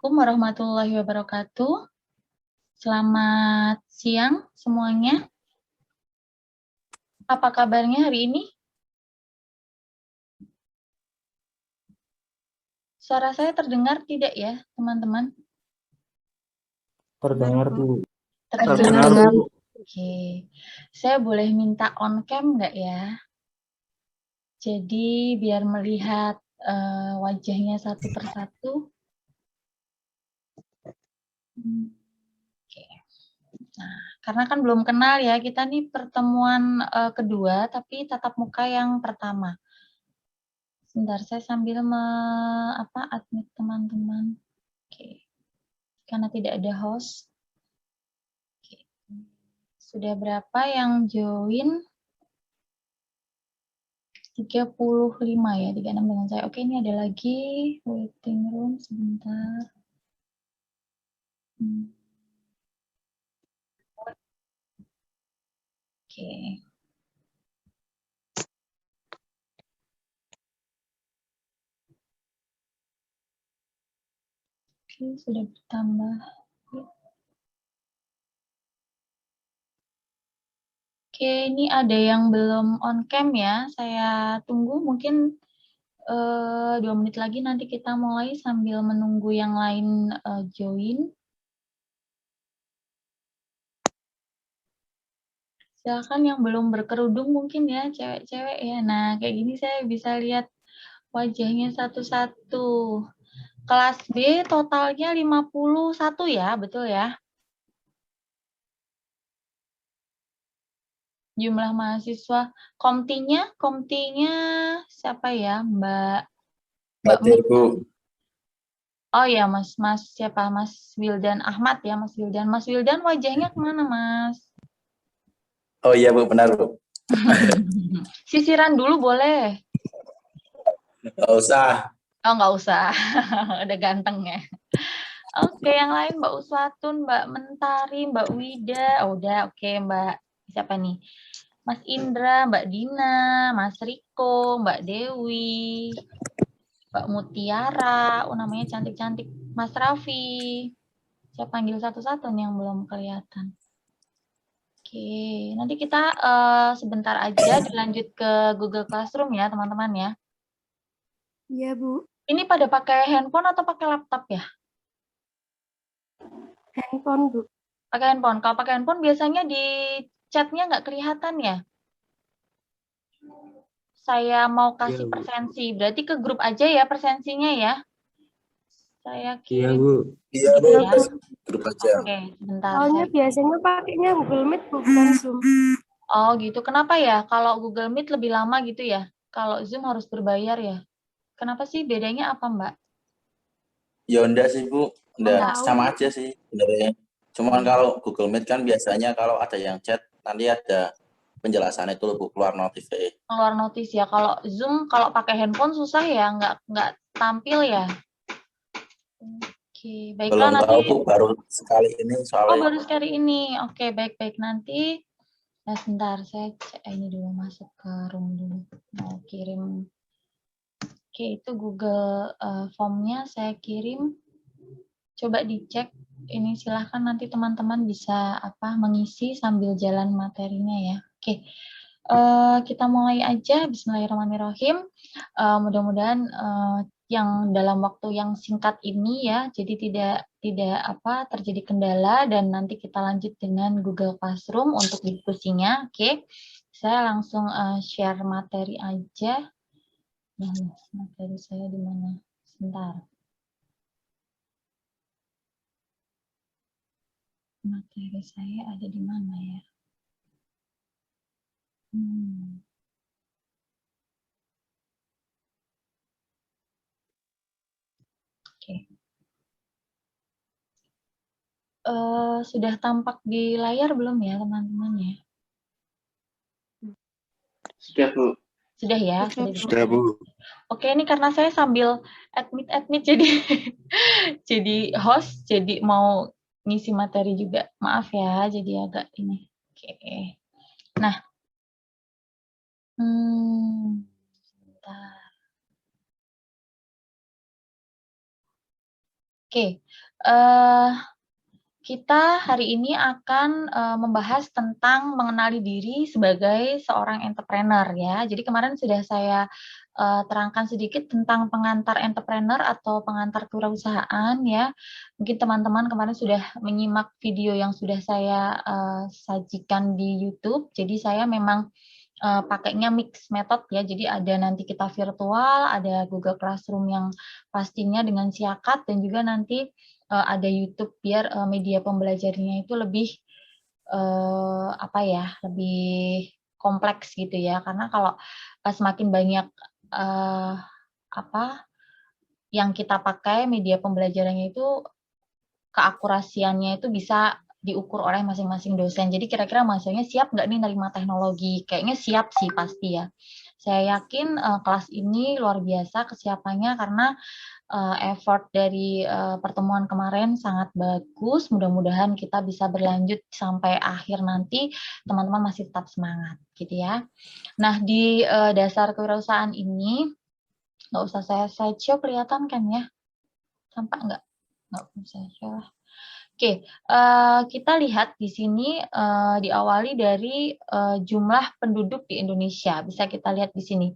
Assalamualaikum warahmatullahi wabarakatuh. Selamat siang semuanya. Apa kabarnya hari ini? Suara saya terdengar tidak ya, teman-teman? Terdengar, Bu. Terdengar. Oke. Saya boleh minta on cam nggak ya? Jadi biar melihat wajahnya satu persatu. Oke. Nah, karena kan belum kenal ya, kita nih pertemuan kedua, tapi tatap muka yang pertama. Sebentar, saya sambil admit teman-teman. Oke. Karena tidak ada host. Oke. Sudah berapa yang join? 35 ya, 36 dengan saya. Oke, ini ada lagi waiting room sebentar. Oke. Oke, sudah bertambah. Oke, ini ada yang belum on cam ya. Saya tunggu mungkin 2 menit lagi nanti kita mulai sambil menunggu yang lain join. Silakan yang belum berkerudung mungkin ya, cewek-cewek ya. Nah, kayak gini saya bisa lihat wajahnya satu-satu. Kelas B totalnya 51 ya, betul ya? Jumlah mahasiswa. Komtinya siapa ya? Mbak Bu. Oh ya, Mas siapa? Mas Wildan Ahmad ya, Mas Wildan. Mas Wildan wajahnya kemana, Mas? Oh iya, Bu, benar, Bu. Sisiran dulu boleh. Nggak usah. Oh, nggak usah. Udah ganteng ya. Oke, yang lain Mbak Uswatun, Mbak Mentari, Mbak Wida. Oh, udah, oke, Mbak. Siapa nih? Mas Indra, Mbak Dina, Mas Riko, Mbak Dewi, Mbak Mutiara. Oh, namanya cantik-cantik. Mas Raffi. Saya panggil satu-satu nih yang belum kelihatan. Oke, nanti kita sebentar aja dilanjut ke Google Classroom ya, teman-teman ya. Iya, Bu. Ini pada pakai handphone atau pakai laptop ya? Handphone, Bu. Pakai handphone. Kalau pakai handphone biasanya di chatnya nggak kelihatan ya? Saya mau kasih presensi. Berarti ke grup aja ya presensinya ya. Saya kirim. Iya, Bu. Iya, Bu. Ya. Grup aja. Oke, sebentar. Soalnya biasanya pakainya Google Meet, bukan Zoom. Oh gitu. Kenapa ya? Kalau Google Meet lebih lama gitu ya? Kalau Zoom harus berbayar ya? Kenapa sih? Bedanya apa, Mbak? Ya enggak sih, Bu. Enggak, Enggak. sama aja sih sebenarnya. Cuman kalau Google Meet kan biasanya kalau ada yang chat, nanti ada penjelasan itu loh, Bu, keluar notifnya. Keluar notis ya. Kalau Zoom, kalau pakai handphone susah ya, nggak tampil ya. Oke, baiklah Belum nanti. tahu, Bu, baru sekali ini Oh, soalnya. baru sekali ini. Oke, baik-baik nanti. Nah, sebentar saya cek ini dulu, masuk ke room dulu. Mau kirim. Oke, itu Google Form-nya saya kirim. Coba dicek. Ini silahkan nanti teman-teman bisa mengisi sambil jalan materinya ya. Oke. Kita mulai aja. Bismillahirrahmanirrahim. Mudah-mudahan yang dalam waktu yang singkat ini ya, jadi tidak terjadi kendala dan nanti kita lanjut dengan Google Classroom untuk diskusinya. Oke. Saya langsung share materi aja. Nah, materi saya di mana? Sebentar. Materi saya ada di mana ya? Oke. Sudah tampak di layar belum ya teman-teman ya? Sudah, Bu. Sudah ya? Sudah, Bu. Oke, ini karena saya sambil admit jadi jadi host, jadi mau ngisi materi juga. Maaf ya, jadi agak ini. Oke. Nah, sebentar. Oke, kita hari ini akan membahas tentang mengenali diri sebagai seorang entrepreneur ya. Jadi kemarin sudah saya terangkan sedikit tentang pengantar entrepreneur atau pengantar kewirausahaan ya. Mungkin teman-teman kemarin sudah menyimak video yang sudah saya sajikan di YouTube. Jadi saya memang pakainya mix method ya. Jadi ada nanti kita virtual, ada Google Classroom yang pastinya dengan siakat, dan juga nanti ada YouTube biar media pembelajarannya itu lebih apa ya, lebih kompleks gitu ya. Karena kalau semakin banyak apa yang kita pakai media pembelajarannya itu, keakurasiannya itu bisa diukur oleh masing-masing dosen. Jadi kira-kira mahasiswanya siap nggak nih nerima teknologi? Kayaknya siap sih pasti ya. Saya yakin kelas ini luar biasa kesiapannya karena effort dari pertemuan kemarin sangat bagus. Mudah-mudahan kita bisa berlanjut sampai akhir nanti, teman-teman masih tetap semangat gitu ya. Nah, di dasar kewirausahaan ini, nggak usah saya slideshow, kelihatan kan ya? Tampak nggak? Nggak usah show lah. Oke, kita lihat di sini diawali dari jumlah penduduk di Indonesia. Bisa kita lihat di sini.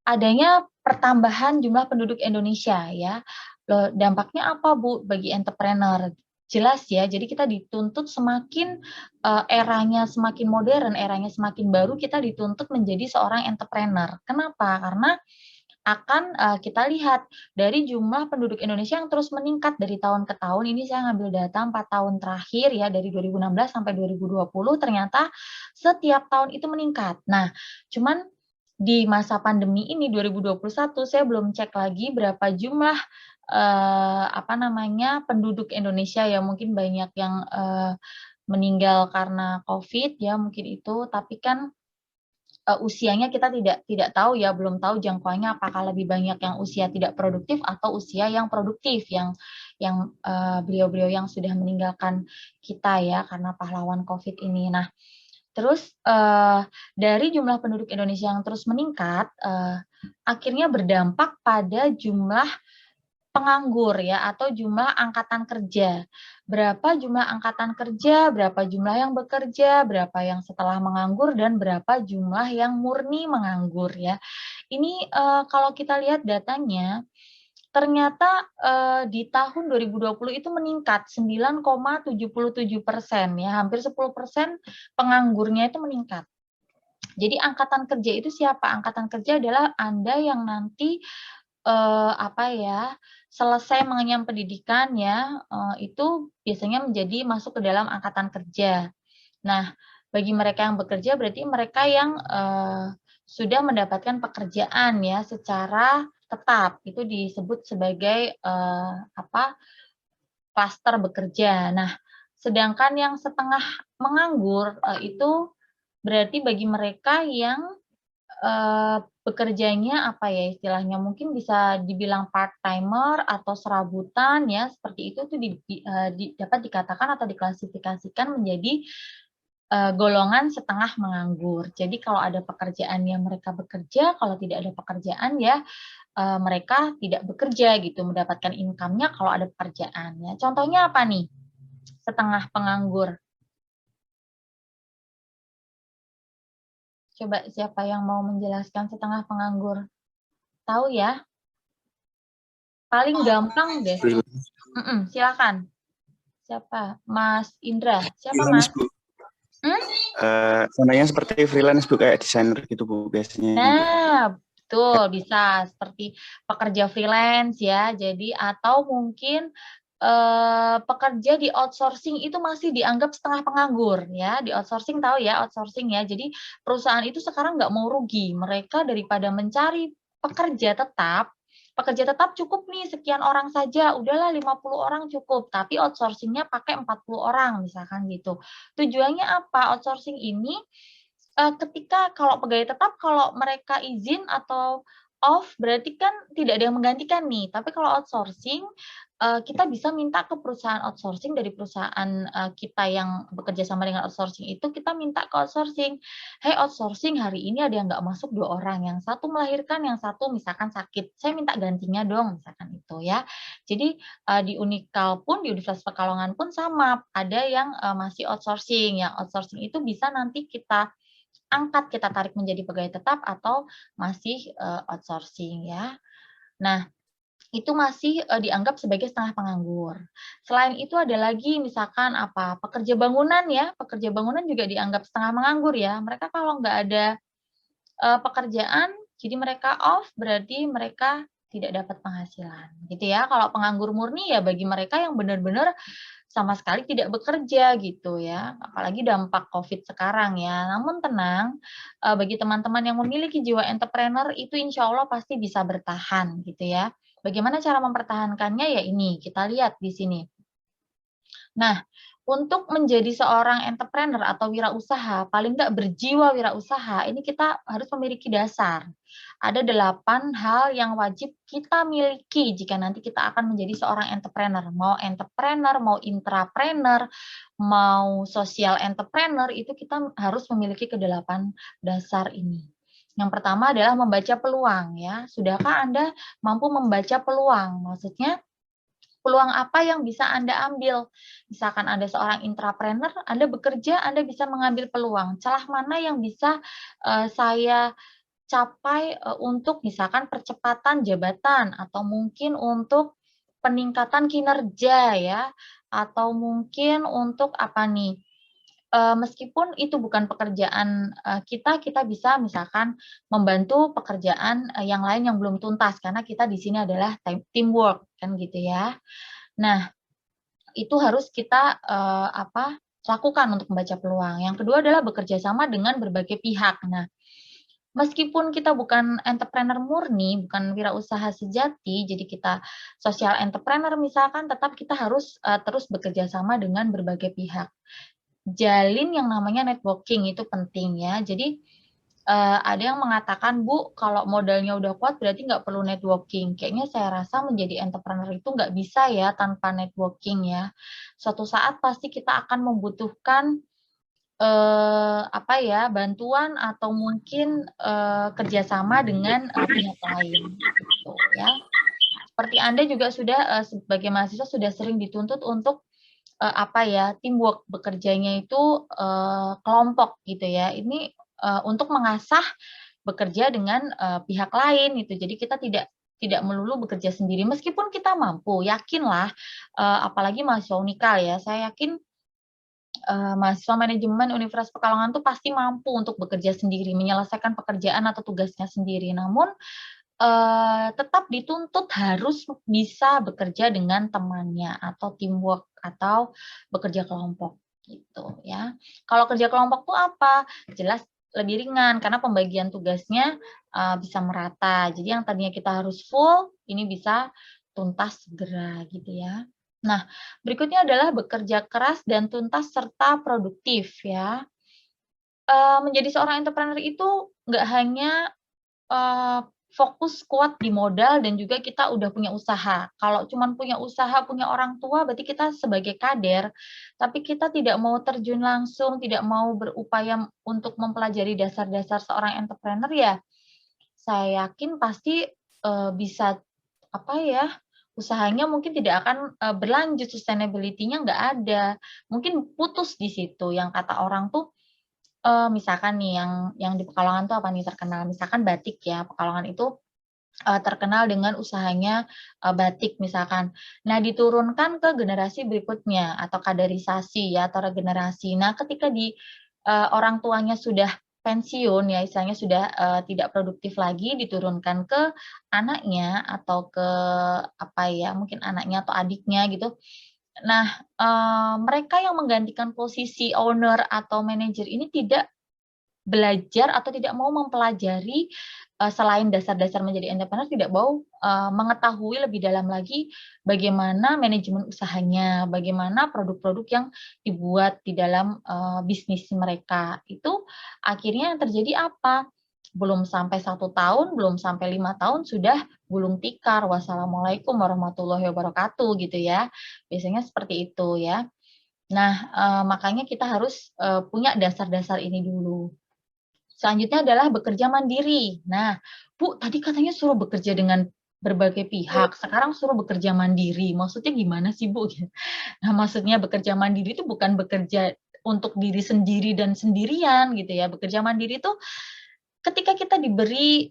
Adanya pertambahan jumlah penduduk Indonesia ya. Loh, dampaknya apa Bu bagi entrepreneur? Jelas ya, jadi kita dituntut semakin eranya semakin modern, eranya semakin baru, kita dituntut menjadi seorang entrepreneur. Kenapa? Karena akan kita lihat dari jumlah penduduk Indonesia yang terus meningkat dari tahun ke tahun. Ini saya ngambil data 4 tahun terakhir ya, dari 2016 sampai 2020, ternyata setiap tahun itu meningkat. Nah, cuman di masa pandemi ini 2021 saya belum cek lagi berapa jumlah penduduk Indonesia ya, mungkin banyak yang meninggal karena COVID ya, mungkin itu, tapi kan usianya kita tidak tahu ya, belum tahu jangkauannya apakah lebih banyak yang usia tidak produktif atau usia yang produktif, yang beliau-beliau yang sudah meninggalkan kita ya karena pahlawan COVID ini. Nah, terus dari jumlah penduduk Indonesia yang terus meningkat, akhirnya berdampak pada jumlah penganggur ya, atau jumlah angkatan kerja. Berapa jumlah angkatan kerja, berapa jumlah yang bekerja, berapa yang setelah menganggur, dan berapa jumlah yang murni menganggur ya. Ini kalau kita lihat datanya, ternyata di tahun 2020 itu meningkat 9,77% ya, hampir 10% penganggurnya itu meningkat. Jadi angkatan kerja itu siapa? Angkatan kerja adalah Anda yang nanti selesai mengenyam pendidikan ya, itu biasanya masuk ke dalam angkatan kerja. Nah, bagi mereka yang bekerja berarti mereka yang sudah mendapatkan pekerjaan ya secara tetap, itu disebut sebagai klaster bekerja. Nah, sedangkan yang setengah menganggur itu berarti bagi mereka yang bekerjanya istilahnya, mungkin bisa dibilang part-timer atau serabutan ya, seperti itu tuh dapat dikatakan atau diklasifikasikan menjadi golongan setengah menganggur. Jadi kalau ada pekerjaan yang mereka bekerja, kalau tidak ada pekerjaan ya mereka tidak bekerja gitu, mendapatkan income-nya kalau ada pekerjaan ya. Contohnya apa nih? Setengah penganggur. Coba siapa yang mau menjelaskan setengah penganggur? Tahu ya? Paling gampang deh. Silakan. Siapa? Mas Indra. Siapa Mas? Contohnya seperti freelance Bu, kayak desainer gitu Bu biasanya. Nah, betul, bisa seperti pekerja freelance ya. Jadi atau mungkin pekerja di outsourcing itu masih dianggap setengah penganggur ya. Di outsourcing, tahu ya outsourcing ya. Jadi perusahaan itu sekarang nggak mau rugi. Mereka daripada mencari pekerja tetap cukup nih sekian orang saja, udahlah 50 orang cukup, tapi outsourcingnya pakai 40 orang misalkan gitu. Tujuannya apa? Outsourcing ini ketika kalau pegawai tetap, kalau mereka izin atau off berarti kan tidak ada yang menggantikan nih. Tapi kalau outsourcing, kita bisa minta ke perusahaan outsourcing dari perusahaan kita yang bekerja sama dengan outsourcing itu, kita minta ke outsourcing, "Hey outsourcing, hari ini ada yang nggak masuk 2 orang, yang satu melahirkan, yang satu misalkan sakit, saya minta gantinya dong," misalkan itu ya. Jadi di Unikal pun, di Universitas Pekalongan pun sama, ada yang masih outsourcing. Yang outsourcing itu bisa nanti kita angkat, kita tarik menjadi pegawai tetap atau masih outsourcing ya. Nah, itu masih dianggap sebagai setengah penganggur. Selain itu ada lagi misalkan apa, pekerja bangunan ya, pekerja bangunan juga dianggap setengah menganggur ya. Mereka kalau nggak ada pekerjaan, jadi mereka off, berarti mereka tidak dapat penghasilan, gitu ya. Kalau penganggur murni ya bagi mereka yang benar-benar sama sekali tidak bekerja gitu ya, apalagi dampak COVID sekarang ya. Namun tenang, bagi teman-teman yang memiliki jiwa entrepreneur itu insya Allah pasti bisa bertahan gitu ya. Bagaimana cara mempertahankannya ya ini, kita lihat di sini. Nah, untuk menjadi seorang entrepreneur atau wirausaha, paling nggak berjiwa wirausaha, ini kita harus memiliki dasar. Ada 8 hal yang wajib kita miliki jika nanti kita akan menjadi seorang entrepreneur. Mau intrapreneur, mau social entrepreneur, itu kita harus memiliki ke-8 dasar ini. Yang pertama adalah membaca peluang ya. Sudahkah Anda mampu membaca peluang? Maksudnya peluang apa yang bisa Anda ambil? Misalkan Anda seorang intrapreneur, Anda bekerja, Anda bisa mengambil peluang. Celah mana yang bisa saya capai untuk misalkan percepatan jabatan atau mungkin untuk peningkatan kinerja ya, atau mungkin untuk apa nih? Meskipun itu bukan pekerjaan kita bisa misalkan membantu pekerjaan yang lain yang belum tuntas karena kita di sini adalah teamwork kan gitu ya. Nah, itu harus kita lakukan untuk membaca peluang. Yang kedua adalah bekerja sama dengan berbagai pihak. Nah, meskipun kita bukan entrepreneur murni, bukan wirausaha sejati, jadi kita social entrepreneur misalkan, tetap kita harus terus bekerja sama dengan berbagai pihak. Jalin yang namanya networking itu penting ya. Jadi ada yang mengatakan, Bu, kalau modalnya udah kuat berarti nggak perlu networking. Kayaknya saya rasa menjadi entrepreneur itu nggak bisa ya tanpa networking ya. Suatu saat pasti kita akan membutuhkan bantuan atau mungkin kerjasama dengan pihak lain gitu ya. Seperti Anda juga sudah sebagai mahasiswa sudah sering dituntut untuk teamwork, bekerjanya itu kelompok gitu ya. Ini untuk mengasah bekerja dengan pihak lain gitu. Jadi kita tidak melulu bekerja sendiri meskipun kita mampu, yakinlah apalagi mahasiswa Unikal ya. Saya yakin mahasiswa manajemen Universitas Pekalongan tuh pasti mampu untuk bekerja sendiri, menyelesaikan pekerjaan atau tugasnya sendiri. Namun tetap dituntut harus bisa bekerja dengan temannya atau teamwork atau bekerja kelompok gitu ya. Kalau kerja kelompok tuh apa? Jelas lebih ringan karena pembagian tugasnya bisa merata. Jadi yang tadinya kita harus full, ini bisa tuntas segera gitu ya. Nah, berikutnya adalah bekerja keras dan tuntas serta produktif ya. Menjadi seorang entrepreneur itu nggak hanya fokus kuat di modal dan juga kita udah punya usaha. Kalau cuman punya usaha, punya orang tua, berarti kita sebagai kader, tapi kita tidak mau terjun langsung, tidak mau berupaya untuk mempelajari dasar-dasar seorang entrepreneur ya, saya yakin pasti bisa usahanya mungkin tidak akan berlanjut, sustainability-nya nggak ada. Mungkin putus di situ, yang kata orang tuh misalkan nih yang di Pekalongan tuh apa nih terkenal, misalkan batik ya, Pekalongan itu terkenal dengan usahanya batik misalkan. Nah, diturunkan ke generasi berikutnya atau kaderisasi ya atau regenerasi. Nah, ketika orang tuanya sudah pensiun ya, istilahnya sudah tidak produktif lagi, diturunkan ke anaknya atau ke mungkin anaknya atau adiknya gitu. Nah, mereka yang menggantikan posisi owner atau manajer ini tidak belajar atau tidak mau mempelajari selain dasar-dasar menjadi entrepreneur, tidak mau mengetahui lebih dalam lagi bagaimana manajemen usahanya, bagaimana produk-produk yang dibuat di dalam bisnis mereka. Itu akhirnya yang terjadi apa? belum sampai 1 tahun, belum sampai 5 tahun sudah gulung tikar. Wassalamualaikum warahmatullahi wabarakatuh gitu ya. Biasanya seperti itu ya. Nah, makanya kita harus punya dasar-dasar ini dulu. Selanjutnya adalah bekerja mandiri. Nah, Bu, tadi katanya suruh bekerja dengan berbagai pihak, sekarang suruh bekerja mandiri. Maksudnya gimana sih, Bu? Nah, maksudnya bekerja mandiri itu bukan bekerja untuk diri sendiri dan sendirian gitu ya. Bekerja mandiri itu ketika kita diberi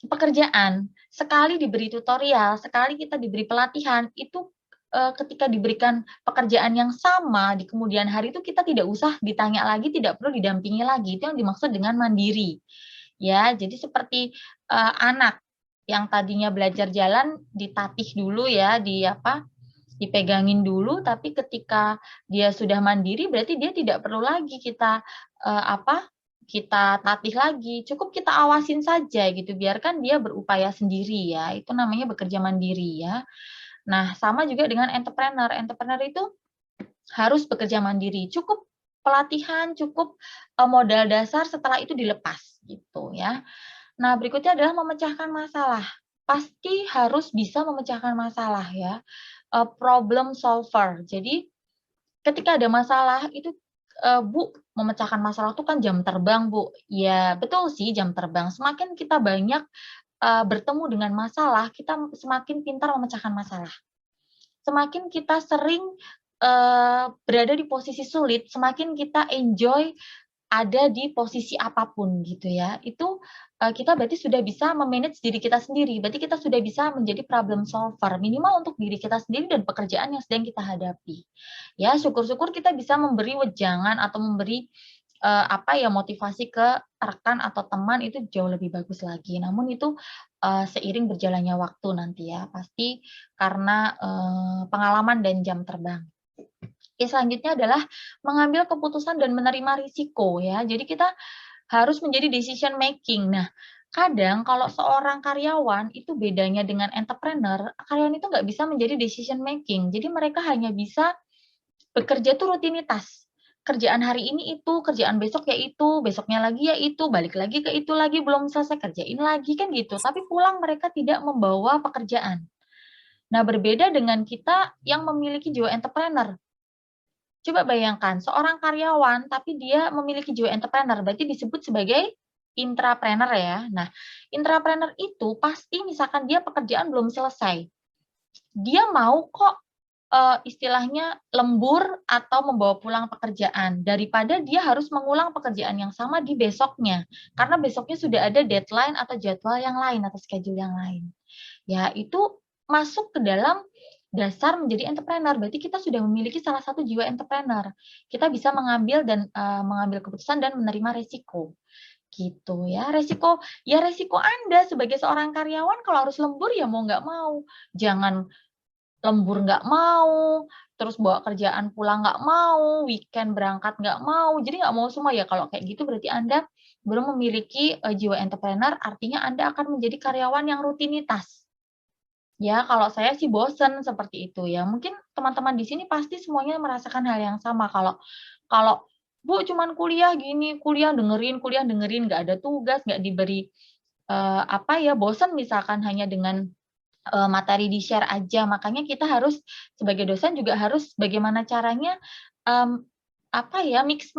pekerjaan, sekali diberi tutorial, sekali kita diberi pelatihan, itu ketika diberikan pekerjaan yang sama di kemudian hari itu kita tidak usah ditanya lagi, tidak perlu didampingi lagi. Itu yang dimaksud dengan mandiri. Ya, jadi seperti anak yang tadinya belajar jalan ditatih dulu ya, dipegangin dulu, tapi ketika dia sudah mandiri berarti dia tidak perlu lagi kita kita tatih lagi, cukup kita awasin saja gitu, biarkan dia berupaya sendiri ya, itu namanya bekerja mandiri ya. Nah, sama juga dengan entrepreneur. Entrepreneur itu harus bekerja mandiri, cukup pelatihan, cukup modal dasar, setelah itu dilepas gitu ya. Nah, berikutnya adalah memecahkan masalah. Pasti harus bisa memecahkan masalah ya. Problem solver. Jadi ketika ada masalah itu Bu, memecahkan masalah itu kan jam terbang, Bu. Ya, betul sih jam terbang. Semakin kita banyak bertemu dengan masalah, kita semakin pintar memecahkan masalah. Semakin kita sering berada di posisi sulit, semakin kita enjoy ada di posisi apapun gitu ya. Itu kita berarti sudah bisa memanage diri kita sendiri. Berarti kita sudah bisa menjadi problem solver minimal untuk diri kita sendiri dan pekerjaan yang sedang kita hadapi. Ya, syukur-syukur kita bisa memberi wejangan atau memberi motivasi ke rekan atau teman itu jauh lebih bagus lagi. Namun itu seiring berjalannya waktu nanti ya, pasti karena pengalaman dan jam terbang. Selanjutnya adalah mengambil keputusan dan menerima risiko ya. Jadi kita harus menjadi decision making. Nah, kadang kalau seorang karyawan itu bedanya dengan entrepreneur, karyawan itu nggak bisa menjadi decision making. Jadi mereka hanya bisa bekerja itu rutinitas. Kerjaan hari ini itu, kerjaan besok ya itu, besoknya lagi ya itu, balik lagi ke itu lagi, belum selesai kerjain lagi kan gitu. Tapi pulang mereka tidak membawa pekerjaan. Nah, berbeda dengan kita yang memiliki jiwa entrepreneur. Coba bayangkan, seorang karyawan tapi dia memiliki jiwa entrepreneur, berarti disebut sebagai intrapreneur ya. Nah, intrapreneur itu pasti misalkan dia pekerjaan belum selesai. Dia mau kok istilahnya lembur atau membawa pulang pekerjaan daripada dia harus mengulang pekerjaan yang sama di besoknya. Karena besoknya sudah ada deadline atau jadwal yang lain atau schedule yang lain. Ya, itu masuk ke dalam dasar menjadi entrepreneur, berarti kita sudah memiliki salah satu jiwa entrepreneur. Kita bisa mengambil keputusan dan menerima resiko. Gitu ya. Resiko Anda sebagai seorang karyawan kalau harus lembur ya mau nggak mau. Jangan lembur nggak mau, terus bawa kerjaan pulang nggak mau, weekend berangkat nggak mau. Jadi nggak mau semua ya. Kalau kayak gitu berarti Anda belum memiliki jiwa entrepreneur, artinya Anda akan menjadi karyawan yang rutinitas. Ya, kalau saya sih bosen seperti itu ya. Mungkin teman-teman di sini pasti semuanya merasakan hal yang sama. Kalau Bu cuman kuliah gini, kuliah dengerin, nggak ada tugas, nggak diberi bosen misalkan hanya dengan materi di-share aja. Makanya kita harus sebagai dosen juga harus bagaimana caranya mix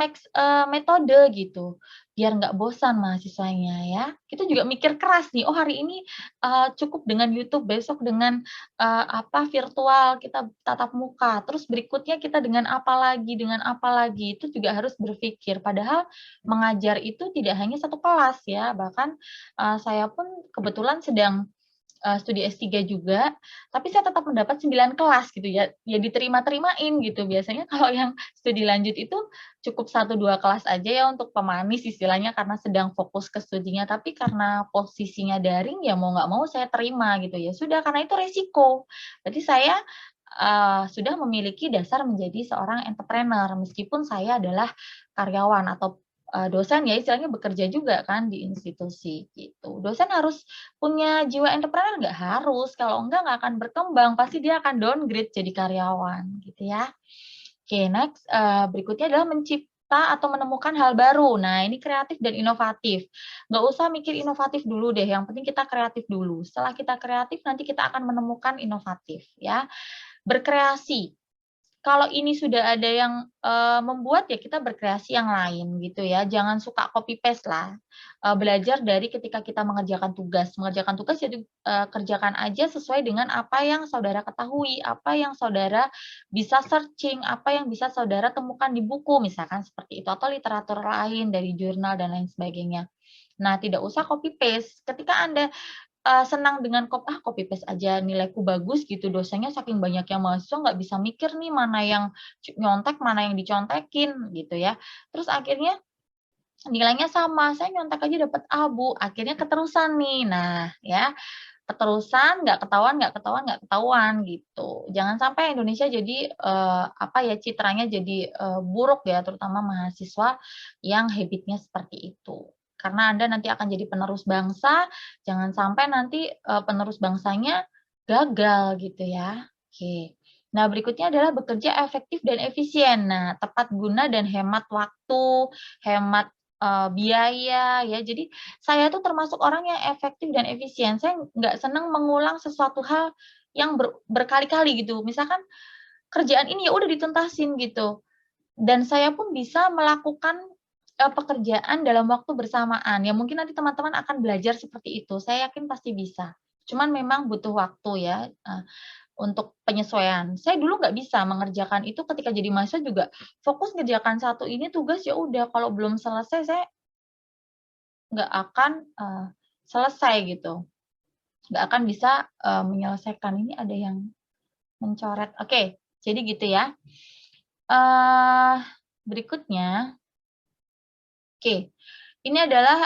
metode gitu biar nggak bosan mahasiswanya ya. Kita juga mikir keras nih, oh hari ini cukup dengan YouTube, besok dengan virtual kita tatap muka, terus berikutnya kita dengan apa lagi, itu juga harus berpikir. Padahal mengajar itu tidak hanya satu kelas ya, bahkan saya pun kebetulan sedang studi S3 juga, tapi saya tetap mendapat 9 kelas gitu ya, diterima-terimain gitu. Biasanya kalau yang studi lanjut itu cukup 1-2 kelas aja ya untuk pemanis istilahnya karena sedang fokus ke studinya, tapi karena posisinya daring ya mau nggak mau saya terima gitu ya. Sudah, karena itu resiko. Berarti saya sudah memiliki dasar menjadi seorang entrepreneur meskipun saya adalah karyawan atau dosen ya istilahnya bekerja juga kan di institusi gitu. Dosen harus punya jiwa entrepreneur nggak harus, kalau enggak nggak akan berkembang, pasti dia akan downgrade jadi karyawan gitu ya. Oke, next berikutnya adalah mencipta atau menemukan hal baru. Nah, ini kreatif dan inovatif. Nggak usah mikir inovatif dulu deh, yang penting kita kreatif dulu. Setelah kita kreatif, nanti kita akan menemukan inovatif. Ya, berkreasi. Kalau ini sudah ada yang membuat, ya kita berkreasi yang lain gitu ya. Jangan suka copy paste lah. Belajar dari ketika kita mengerjakan tugas. Mengerjakan tugas jadi kerjakan aja sesuai dengan apa yang saudara ketahui, apa yang saudara bisa searching, apa yang bisa saudara temukan di buku, misalkan seperti itu, atau literatur lain dari jurnal dan lain sebagainya. Nah, tidak usah copy paste. Ketika Anda senang dengan copy paste aja nilaiku bagus gitu, dosennya saking banyak yang mahasiswa nggak bisa mikir nih mana yang nyontek, mana yang dicontekin gitu ya. Terus akhirnya nilainya sama, saya nyontek aja dapat A, Bu. Akhirnya keterusan nih. Nah, ya, keterusan, nggak ketahuan gitu. Jangan sampai Indonesia jadi citranya jadi buruk ya, terutama mahasiswa yang habitnya seperti itu. Karena Anda nanti akan jadi penerus bangsa, jangan sampai nanti penerus bangsanya gagal gitu ya. Oke. Nah, berikutnya adalah bekerja efektif dan efisien. Nah, tepat guna dan hemat waktu, hemat biaya ya. Jadi saya tuh termasuk orang yang efektif dan efisien. Saya nggak senang mengulang sesuatu hal yang berkali-kali gitu. Misalkan kerjaan ini ya udah dituntasin gitu. Dan saya pun bisa melakukan pekerjaan dalam waktu bersamaan. Ya mungkin nanti teman-teman akan belajar seperti itu. Saya yakin pasti bisa. Cuman memang butuh waktu ya untuk penyesuaian. Saya dulu nggak bisa mengerjakan itu ketika jadi mahasiswa juga fokus ngerjakan satu ini tugas ya udah, kalau belum selesai saya nggak akan selesai gitu. Nggak akan bisa menyelesaikan. Ini ada yang mencoret. Oke, jadi gitu ya. Berikutnya, oke, ini adalah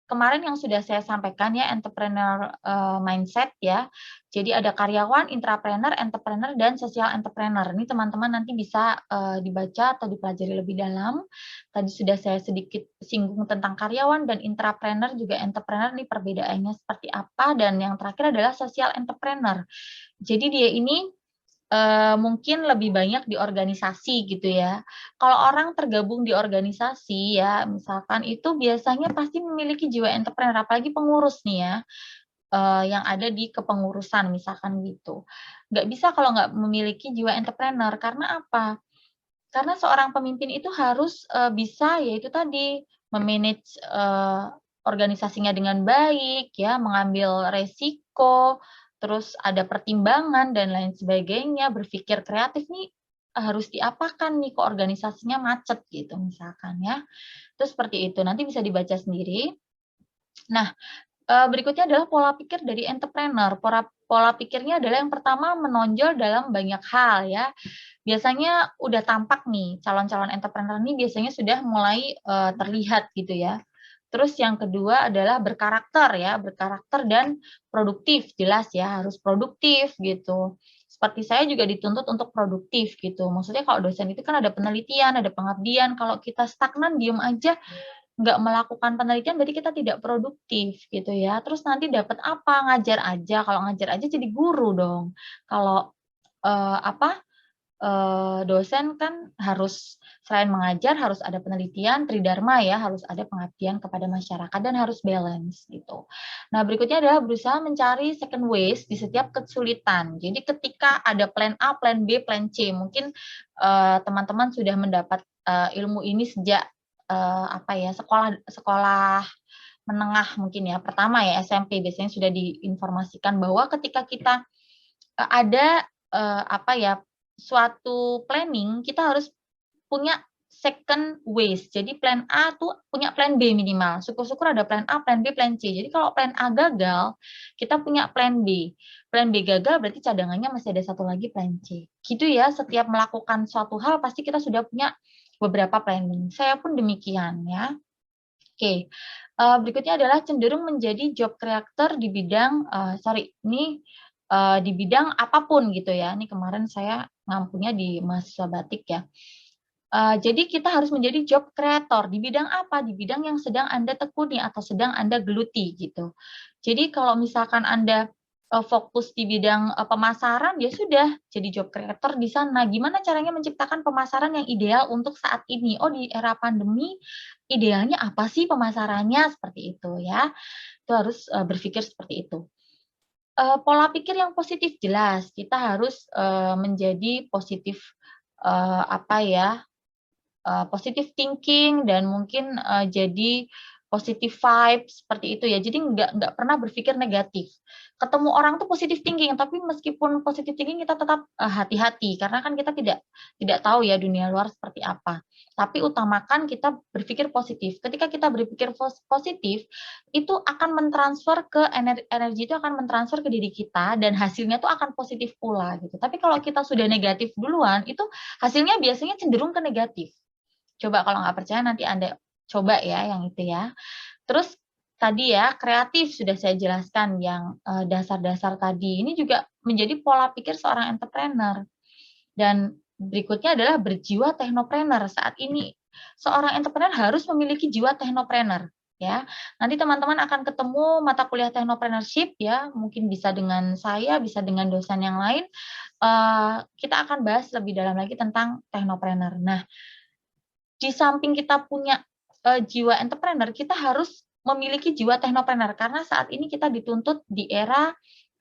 kemarin yang sudah saya sampaikan ya, entrepreneur mindset ya. Jadi ada karyawan, intrapreneur, entrepreneur, dan social entrepreneur. Ini teman-teman nanti bisa dibaca atau dipelajari lebih dalam. Tadi sudah saya sedikit singgung tentang karyawan dan intrapreneur, juga entrepreneur, ini perbedaannya seperti apa. Dan yang terakhir adalah social entrepreneur. Jadi dia ini mungkin lebih banyak di organisasi gitu ya. Kalau orang tergabung di organisasi ya, misalkan itu biasanya pasti memiliki jiwa entrepreneur, apalagi pengurus nih ya, yang ada di kepengurusan misalkan gitu. Nggak bisa kalau nggak memiliki jiwa entrepreneur, karena apa? Karena seorang pemimpin itu harus bisa, yaitu tadi, memanage organisasinya dengan baik, ya, mengambil resiko, terus ada pertimbangan dan lain sebagainya, berpikir kreatif nih harus diapakan nih ke organisasinya macet gitu misalkan ya. Itu seperti itu, nanti bisa dibaca sendiri. Nah, berikutnya adalah pola pikir dari entrepreneur. Pola pikirnya adalah yang pertama menonjol dalam banyak hal ya. Biasanya udah tampak nih calon-calon entrepreneur ini biasanya sudah mulai terlihat gitu ya. Terus yang kedua adalah berkarakter ya, berkarakter dan produktif, jelas ya, harus produktif gitu. Seperti saya juga dituntut untuk produktif gitu. Maksudnya kalau dosen itu kan ada penelitian, ada pengabdian. Kalau kita stagnan, diem aja, nggak melakukan penelitian, berarti kita tidak produktif gitu ya. Terus nanti dapat apa? Ngajar aja. Kalau ngajar aja jadi guru dong. Kalau dosen kan harus selain mengajar harus ada penelitian, tridharma ya, harus ada pengabdian kepada masyarakat dan harus balance gitu. Nah, berikutnya adalah berusaha mencari second ways di setiap kesulitan. Jadi ketika ada plan A, plan B, plan C, mungkin teman-teman sudah mendapat ilmu ini sejak sekolah menengah mungkin ya, pertama ya SMP biasanya sudah diinformasikan bahwa ketika kita ada suatu planning, kita harus punya second ways. Jadi plan A tuh punya plan B minimal. Syukur-syukur ada plan A, plan B, plan C. Jadi kalau plan A gagal, kita punya plan B. Plan B gagal berarti cadangannya masih ada satu lagi plan C. Gitu ya, setiap melakukan suatu hal pasti kita sudah punya beberapa planning. Saya pun demikian ya. Oke. Berikutnya adalah cenderung menjadi job creator di bidang di bidang apapun gitu ya. Ini kemarin saya ngampunya di mahasiswa batik ya. Jadi kita harus menjadi job creator di bidang apa? Di bidang yang sedang Anda tekuni atau sedang Anda geluti gitu. Jadi kalau misalkan Anda fokus di bidang pemasaran, ya sudah jadi job creator di sana. Gimana caranya menciptakan pemasaran yang ideal untuk saat ini? Oh, di era pandemi idealnya apa sih pemasarannya, seperti itu ya. Itu harus berpikir seperti itu. Pola pikir yang positif jelas, kita harus menjadi positif positive thinking dan mungkin jadi positive vibe seperti itu ya. Jadi nggak pernah berpikir negatif. Ketemu orang tuh positive thinking, tapi meskipun positive thinking kita tetap hati-hati karena kan kita tidak tahu ya dunia luar seperti apa. Tapi utamakan kita berpikir positif. Ketika kita berpikir positif, itu akan mentransfer ke energi itu akan mentransfer ke diri kita dan hasilnya tuh akan positif pula gitu. Tapi kalau kita sudah negatif duluan, itu hasilnya biasanya cenderung ke negatif. Coba kalau nggak percaya nanti Anda coba ya yang itu ya. Terus tadi ya kreatif sudah saya jelaskan yang dasar-dasar tadi. Ini juga menjadi pola pikir seorang entrepreneur. Dan berikutnya adalah berjiwa teknopreneur. Saat ini seorang entrepreneur harus memiliki jiwa teknopreneur ya. Nanti teman-teman akan ketemu mata kuliah teknopreneurship ya, mungkin bisa dengan saya, bisa dengan dosen yang lain. Kita akan bahas lebih dalam lagi tentang teknopreneur. Nah, di samping kita punya jiwa entrepreneur, kita harus memiliki jiwa teknopreneur karena saat ini kita dituntut di era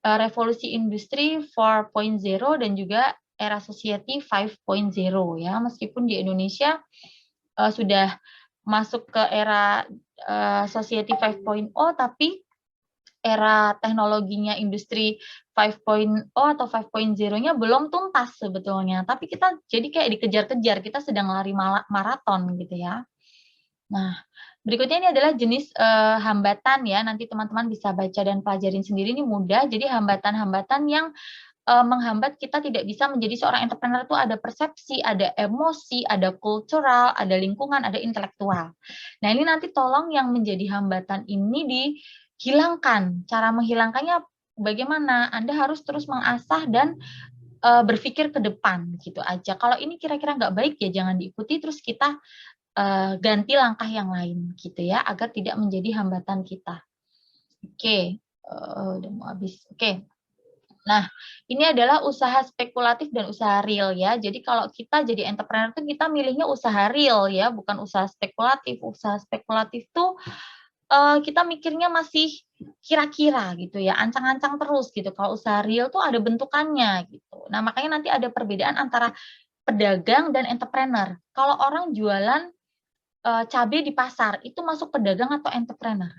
revolusi industri 4.0 dan juga era society 5.0 ya. Meskipun di Indonesia sudah masuk ke era society 5.0, tapi era teknologinya industri 5.0 atau 5.0-nya belum tuntas sebetulnya. Tapi kita jadi kayak dikejar-kejar, kita sedang lari maraton gitu ya. Nah, berikutnya ini adalah jenis hambatan ya. Nanti teman-teman bisa baca dan pelajarin sendiri, ini mudah. Jadi hambatan-hambatan yang menghambat kita tidak bisa menjadi seorang entrepreneur itu ada persepsi, ada emosi, ada kultural, ada lingkungan, ada intelektual. Nah, ini nanti tolong yang menjadi hambatan ini dihilangkan. Cara menghilangkannya bagaimana? Anda harus terus mengasah dan berpikir ke depan gitu aja. Kalau ini kira-kira nggak baik ya jangan diikuti, terus kita ganti langkah yang lain gitu ya, agar tidak menjadi hambatan kita. Oke, udah mau habis. Oke. Nah, ini adalah usaha spekulatif dan usaha real ya. Jadi kalau kita jadi entrepreneur itu kita milihnya usaha real ya, bukan usaha spekulatif. Usaha spekulatif tuh kita mikirnya masih kira-kira gitu ya, ancang-ancang terus gitu. Kalau usaha real tuh ada bentukannya gitu. Nah, makanya nanti ada perbedaan antara pedagang dan entrepreneur. Kalau orang jualan cabai di pasar, itu masuk pedagang atau entrepreneur?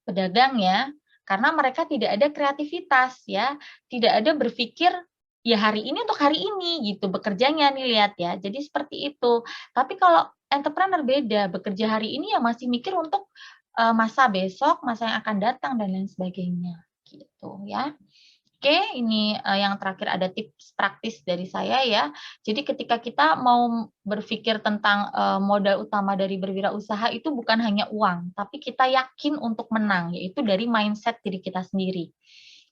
Pedagang ya. Karena mereka tidak ada kreativitas ya, tidak ada berpikir ya hari ini untuk hari ini gitu bekerjanya nih, lihat ya. Jadi seperti itu. Tapi kalau entrepreneur beda, bekerja hari ini ya masih mikir untuk masa besok, masa yang akan datang dan lain sebagainya gitu ya. Oke, ini yang terakhir ada tips praktis dari saya ya. Jadi ketika kita mau berpikir tentang modal utama dari berwirausaha itu bukan hanya uang, tapi kita yakin untuk menang, yaitu dari mindset diri kita sendiri.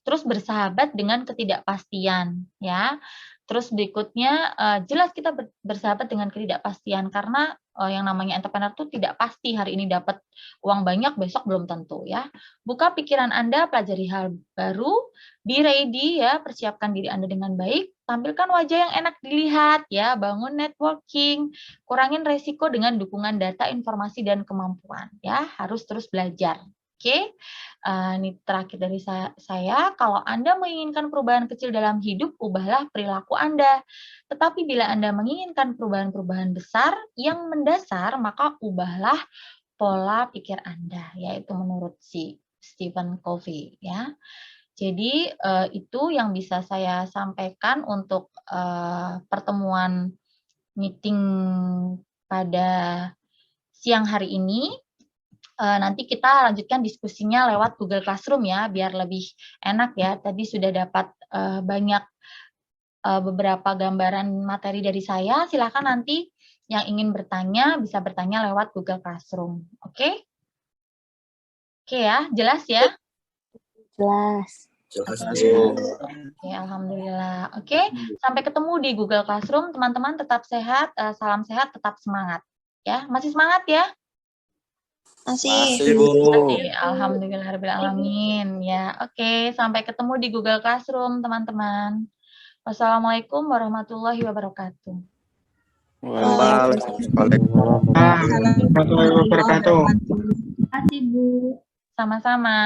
Terus bersahabat dengan ketidakpastian ya. Terus berikutnya jelas kita bersahabat dengan ketidakpastian karena yang namanya entrepreneur itu tidak pasti hari ini dapat uang banyak, besok belum tentu ya. Buka pikiran Anda, pelajari hal baru, be ready ya, persiapkan diri Anda dengan baik, tampilkan wajah yang enak dilihat ya, bangun networking, kurangin resiko dengan dukungan data, informasi dan kemampuan ya, harus terus belajar. Oke, ini terakhir dari saya. Kalau Anda menginginkan perubahan kecil dalam hidup, ubahlah perilaku Anda. Tetapi bila Anda menginginkan perubahan-perubahan besar yang mendasar, maka ubahlah pola pikir Anda, yaitu menurut si Stephen Covey ya. Jadi itu yang bisa saya sampaikan untuk pertemuan meeting pada siang hari ini. Nanti kita lanjutkan diskusinya lewat Google Classroom ya, biar lebih enak ya. Tadi sudah dapat banyak beberapa gambaran materi dari saya. Silakan nanti yang ingin bertanya bisa bertanya lewat Google Classroom. Oke? Oke ya, jelas ya? Jelas. Jelas, Bu. Oke, alhamdulillah. Oke, sampai ketemu di Google Classroom. Teman-teman tetap sehat, salam sehat, tetap semangat. Ya, masih semangat ya? Masih, Bu. Masih, alhamdulillahirrahmanirrahim. Ya, oke. Sampai ketemu di Google Classroom, teman-teman. Wassalamualaikum warahmatullahi wabarakatuh. Waalaikumsalam warahmatullahi wabarakatuh. Sama-sama.